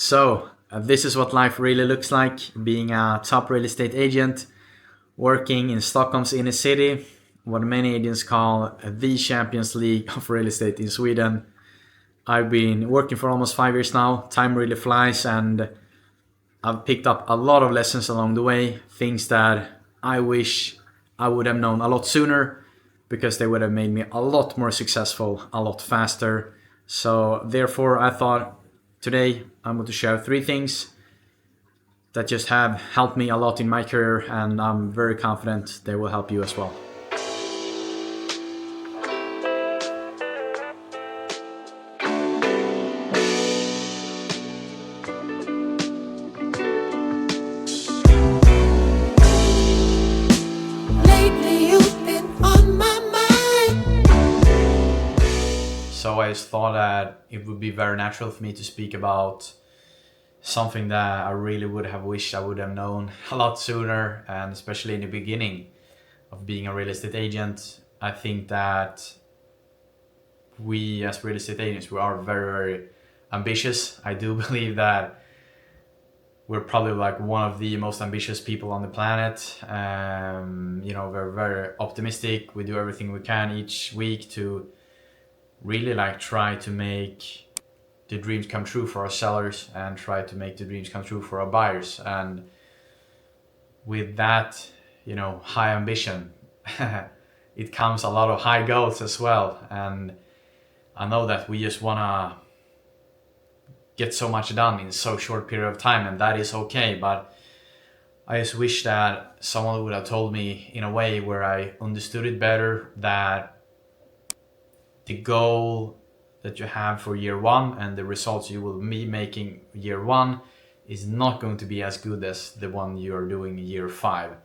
This is what life really looks like being a top real estate agent working in Stockholm's inner city, what many agents call the Champions League of real estate in Sweden. I've been working for almost 5 years now. Time really flies, and I've picked up a lot of lessons along the way, things that I wish I would have known a lot sooner because they would have made me a lot more successful a lot faster. So, therefore, I thought today I'm going to share three things that just have helped me a lot in my career, and I'm very confident they will help you as well. Lately you've been on my mind. So I just thought that it would be very natural for me to speak about something that I really would have wished I would have known a lot sooner, and especially in the beginning of being a real estate agent. I think that we as real estate agents, we are very, very ambitious. I do believe that we're probably like one of the most ambitious people on the planet. We're very optimistic. We do everything we can each week to really like try to make the dreams come true for our sellers and try to make the dreams come true for our buyers. And with that, high ambition, it comes a lot of high goals as well. And I know that we just want to get so much done in so short period of time, and that is okay. But I just wish that someone would have told me in a way where I understood it better, that the goal that you have for year one and the results you will be making year one is not going to be as good as the one you are doing year five.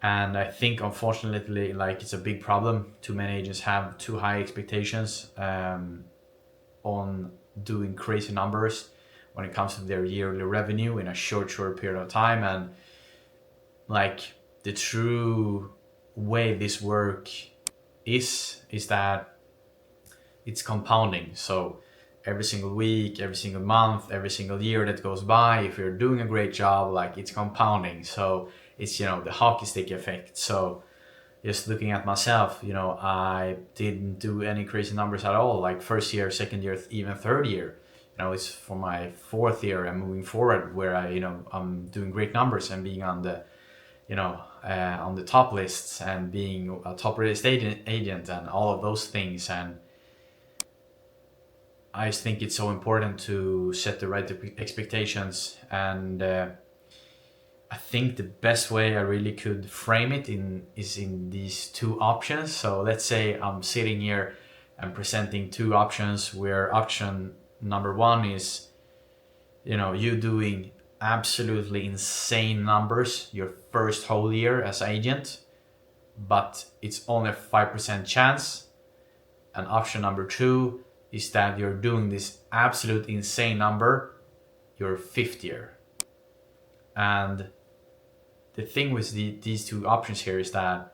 And I think unfortunately, like, it's a big problem. Too many agents have too high expectations on doing crazy numbers when it comes to their yearly revenue in a short period of time. And like, the true way this work is that it's compounding. So every single week, every single month, every single year that goes by, if you're doing a great job, like, it's compounding. So it's, the hockey stick effect. So just looking at myself, I didn't do any crazy numbers at all, like first year, second year, even third year. It's for my fourth year and moving forward where I'm doing great numbers and being on the on the top lists and being a top real estate agent and all of those things. And I just think it's so important to set the right expectations. And I think the best way I really could frame it is in these two options. So let's say I'm sitting here and presenting two options, where option number one is, you doing absolutely insane numbers your first whole year as agent, but it's only a 5% chance. And option number two is that you're doing this absolute insane number your fifth year. And the thing with these two options here is that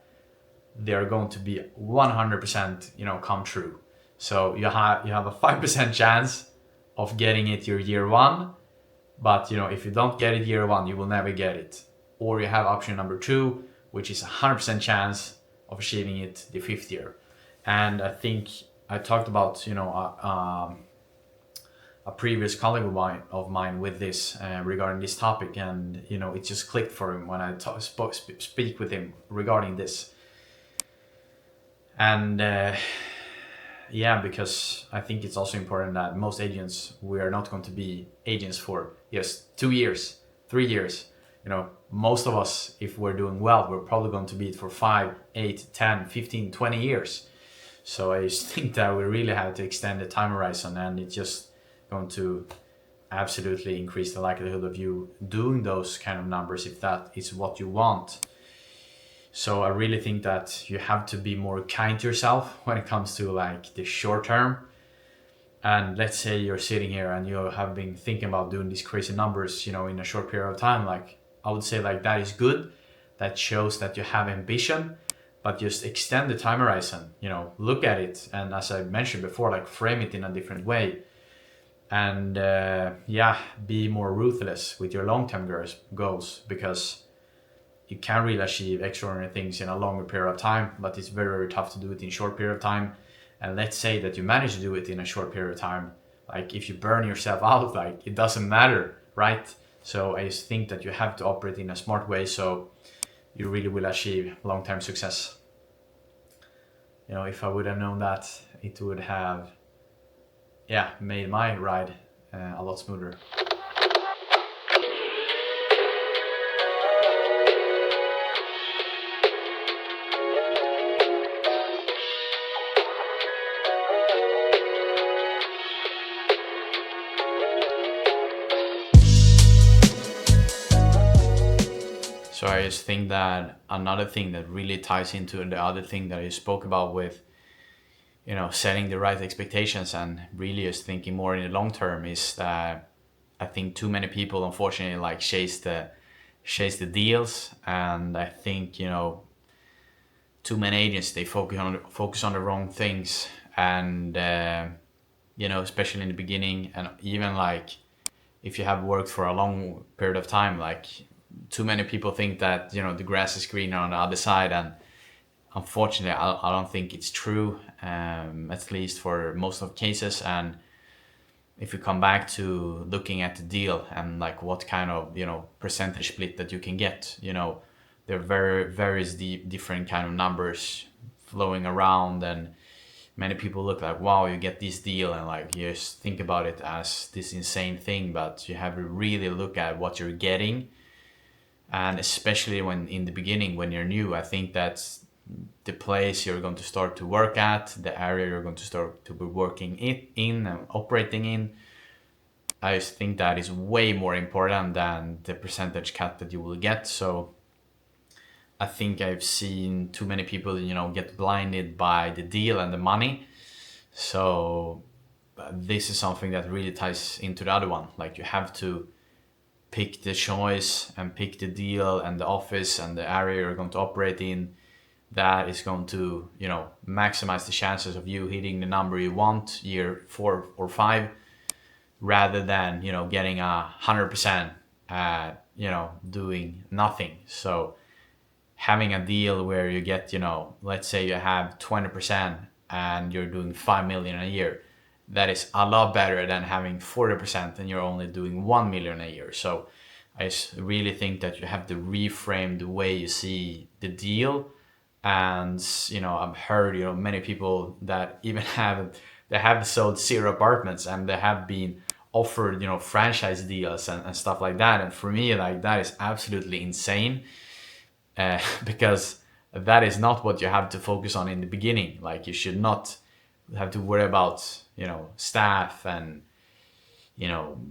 they're going to be 100% come true. So you have a 5% chance of getting it your year one, but if you don't get it year one, you will never get it. Or you have option number two, which is a 100% chance of achieving it the fifth year. And I think I talked about a previous colleague of mine with this regarding this topic, and it just clicked for him when I speak with him regarding this. And because I think it's also important that most agents, we are not going to be agents for just 2 years, 3 years. Most of us, if we're doing well, we're probably going to be it for 5, 8, 10, 15, 20 years. So I just think that we really have to extend the time horizon, and it's just going to absolutely increase the likelihood of you doing those kind of numbers if that is what you want. So I really think that you have to be more kind to yourself when it comes to like the short term. And let's say you're sitting here and you have been thinking about doing these crazy numbers, in a short period of time. Like, I would say, like, that is good. That shows that you have ambition, but just extend the time horizon, look at it. And as I mentioned before, like, frame it in a different way. and yeah, be more ruthless with your long-term goals, because you can really achieve extraordinary things in a longer period of time, but it's very, very tough to do it in a short period of time. And let's say that you manage to do it in a short period of time, like if you burn yourself out, like it doesn't matter, right? So I just think that you have to operate in a smart way, so you really will achieve long-term success. If I would have known that, it would have, yeah, made my ride a lot smoother. So I just think that another thing that really ties into the other thing that I spoke about with, setting the right expectations and really just thinking more in the long term, is that I think too many people unfortunately like chase the deals, and I think too many agents, they focus on the wrong things, and especially in the beginning, and even like if you have worked for a long period of time, like too many people think that the grass is greener on the other side, and unfortunately I don't think it's true, at least for most of cases. And if you come back to looking at the deal and like what kind of percentage split that you can get, there are various different kind of numbers flowing around, and many people look like, wow, you get this deal, and like you just think about it as this insane thing, but you have to really look at what you're getting. And especially when in the beginning, when you're new, I think that's the place you're going to start to work at, the area you're going to start to be working in and operating in. I just think that is way more important than the percentage cut that you will get. So I think I've seen too many people, get blinded by the deal and the money. So this is something that really ties into the other one. Like you have to pick the choice and pick the deal and the office and the area you're going to operate in that is going to maximize the chances of you hitting the number you want year 4 or 5, rather than getting 100% at doing nothing. So having a deal where you get let's say you have 20% and you're doing 5 million a year, that is a lot better than having 40% and you're only doing 1 million a year. So I really think that you have to reframe the way you see the deal. And I've heard many people that even have sold 0 apartments, and they have been offered franchise deals and stuff like that. And for me, like, that is absolutely insane, because that is not what you have to focus on in the beginning. Like, you should not have to worry about staff and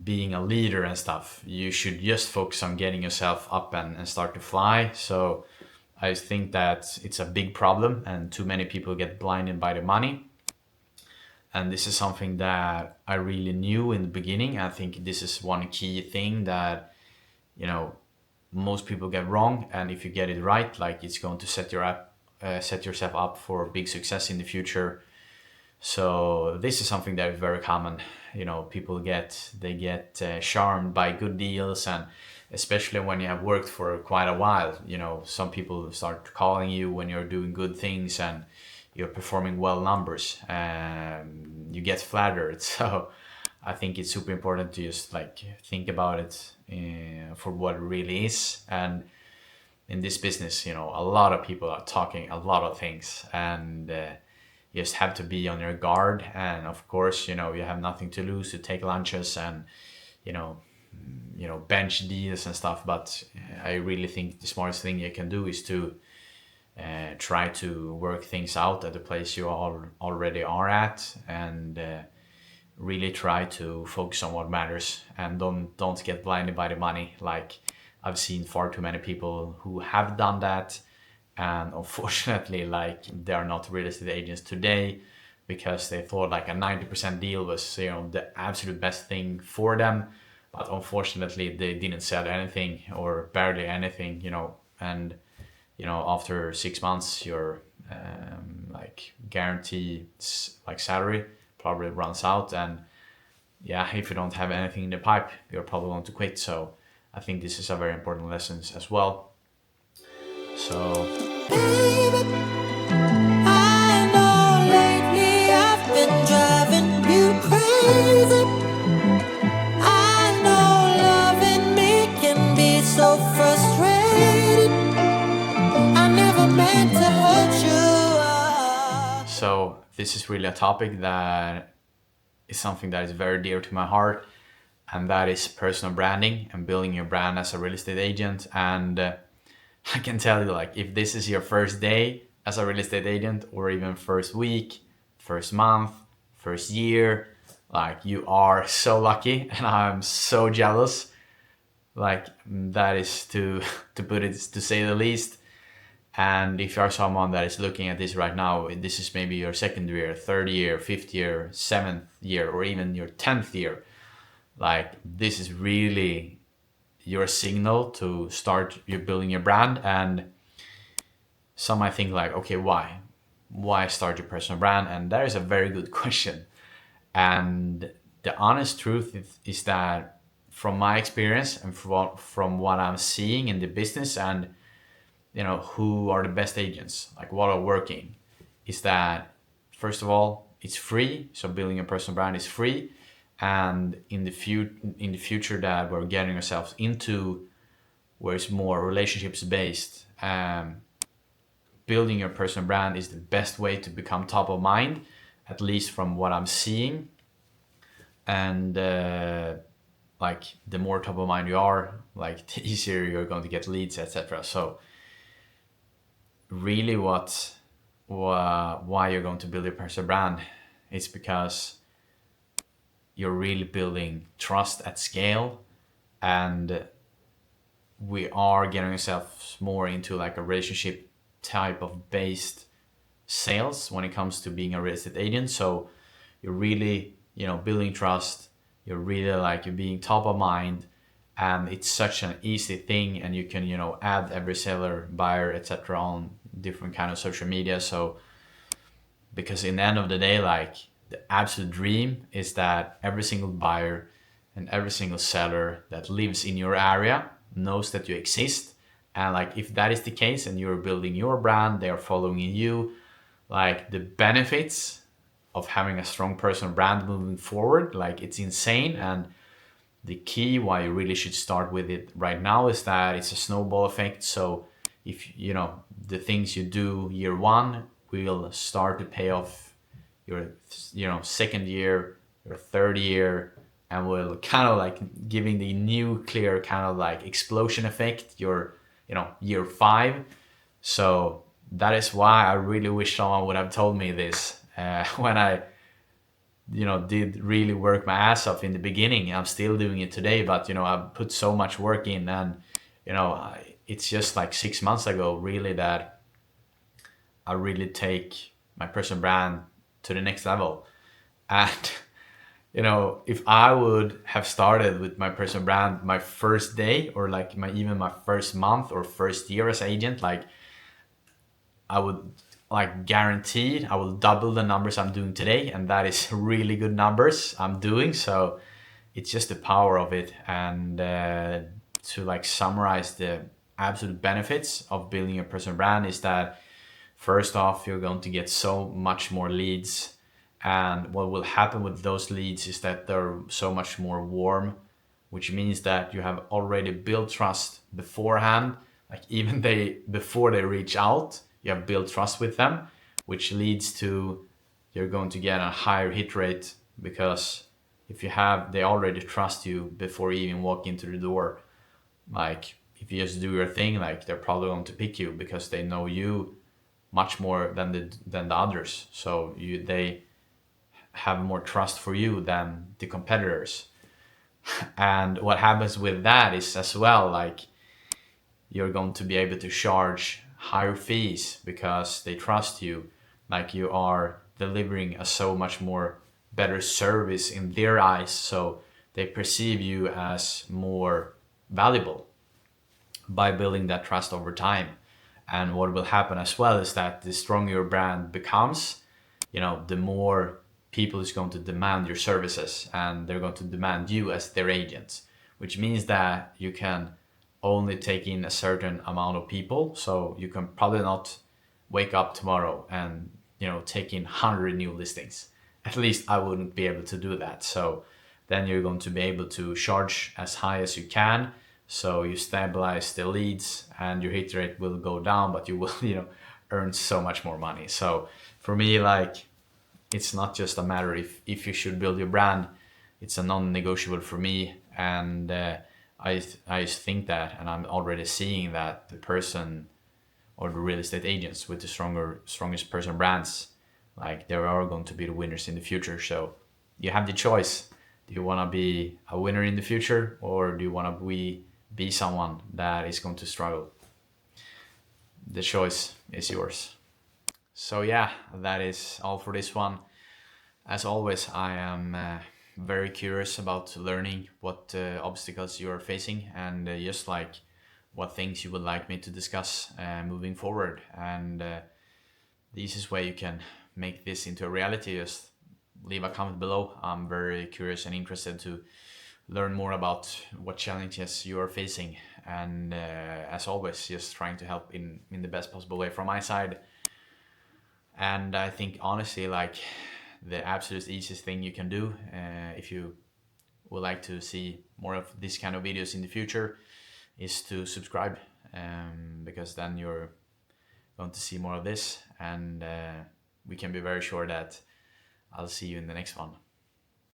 being a leader and stuff. You should just focus on getting yourself up and start to fly. So I think that it's a big problem, and too many people get blinded by the money. And this is something that I really knew in the beginning. I think this is one key thing that most people get wrong, and if you get it right, like, it's going to set yourself up for big success in the future. So this is something that is very common. People get charmed by good deals, and especially when you have worked for quite a while, some people start calling you when you're doing good things and you're performing well numbers, and you get flattered. So I think it's super important to just like think about it for what it really is. And in this business, a lot of people are talking a lot of things, and you just have to be on your guard. And of course, you have nothing to lose to take lunches and bench deals and stuff. But I really think the smartest thing you can do is to try to work things out at the place you already are at, and really try to focus on what matters, and don't get blinded by the money. Like, I've seen far too many people who have done that, and unfortunately, like, they are not real estate agents today because they thought like a 90% deal was the absolute best thing for them. But unfortunately, they didn't sell anything or barely anything, and after 6 months, your like guarantee like salary probably runs out. And yeah, if you don't have anything in the pipe, you're probably going to quit. So I think this is a very important lesson as well. So Baby, I know lately I've been driving you crazy. I know loving me can be so frustrating. I never meant to hurt you. so this is really a topic that is something that is very dear to my heart, and that is personal branding and building your brand as a real estate agent. And I can tell you, like, if this is your first day as a real estate agent, or even first week, first month, first year, like, you are so lucky, and I'm so jealous. Like, that is to to put it to say the least. And if you are someone that is looking at this right now, this is maybe your second year, third year, fifth year, seventh year, or even your 10th year. Like, this is really your signal to start you building your brand. And some might think like, okay, why start your personal brand? And that is a very good question. And the honest truth is that from my experience and from what I'm seeing in the business, and who are the best agents, like what are working, is that first of all, it's free. So building a personal brand is free. And in the future that we're getting ourselves into, where it's more relationships based, building your personal brand is the best way to become top of mind, at least from what I'm seeing. And like, the more top of mind you are, like, the easier you're going to get leads, etc. So really, why you're going to build your personal brand, it's because you're really building trust at scale. And we are getting ourselves more into like a relationship type of based sales when it comes to being a real estate agent. So you're really, building trust. You're really, like, you're being top of mind, and it's such an easy thing. And you can, add every seller, buyer, etc. on different kind of social media. So because in the end of the day, like, the absolute dream is that every single buyer and every single seller that lives in your area knows that you exist. And like, if that is the case and you're building your brand, they are following you, like, the benefits of having a strong personal brand moving forward, like, it's insane. And the key why you really should start with it right now is that it's a snowball effect. So if the things you do year one will start to pay off your second year, your third year, and will kind of like giving the nuclear kind of like explosion effect your year 5. So that is why I really wish someone would have told me this when I did really work my ass off in the beginning. I'm still doing it today, but I've put so much work in. And it's just like 6 months ago really that I really take my personal brand to the next level. And if I would have started with my personal brand my first day, or like even my first month or first year as agent, like, I would, like, guaranteed I will double the numbers I'm doing today. And that is really good numbers I'm doing. So it's just the power of it. And to like summarize the absolute benefits of building a personal brand is that first off, you're going to get so much more leads. And what will happen with those leads is that they're so much more warm, which means that you have already built trust beforehand. Like, even before they reach out, you have built trust with them, which leads to you're going to get a higher hit rate, because if they already trust you before you even walk into the door. Like, if you just do your thing, like, they're probably going to pick you because they know you much more than the others. So they have more trust for you than the competitors. And what happens with that is as well, like, you're going to be able to charge higher fees because they trust you. Like, you are delivering a so much more better service in their eyes, so they perceive you as more valuable by building that trust over time. And what will happen as well is that the stronger your brand becomes, the more people is going to demand your services, and they're going to demand you as their agent, which means that you can only take in a certain amount of people. So you can probably not wake up tomorrow and take in 100 new listings. At least I wouldn't be able to do that. So then you're going to be able to charge as high as you can, so you stabilize the leads and your hit rate will go down, but you will earn so much more money. So for me, like, it's not just a matter if you should build your brand. It's a non-negotiable for me. And I think that, and I'm already seeing that the person or the real estate agents with the strongest personal brands, like, they are going to be the winners in the future. So you have the choice. Do you want to be a winner in the future, or do you want to be someone that is going to struggle? The choice is yours. So yeah, that is all for this one. As always, I am very curious about learning what obstacles you are facing, and just like what things you would like me to discuss moving forward. And the easiest way you can make this into a reality is leave a comment below. I'm very curious and interested to learn more about what challenges you are facing. And as always, just trying to help in the best possible way from my side. And I think honestly, like, the absolute easiest thing you can do, if you would like to see more of this kind of videos in the future, is to subscribe, because then you're going to see more of this, and we can be very sure that I'll see you in the next one.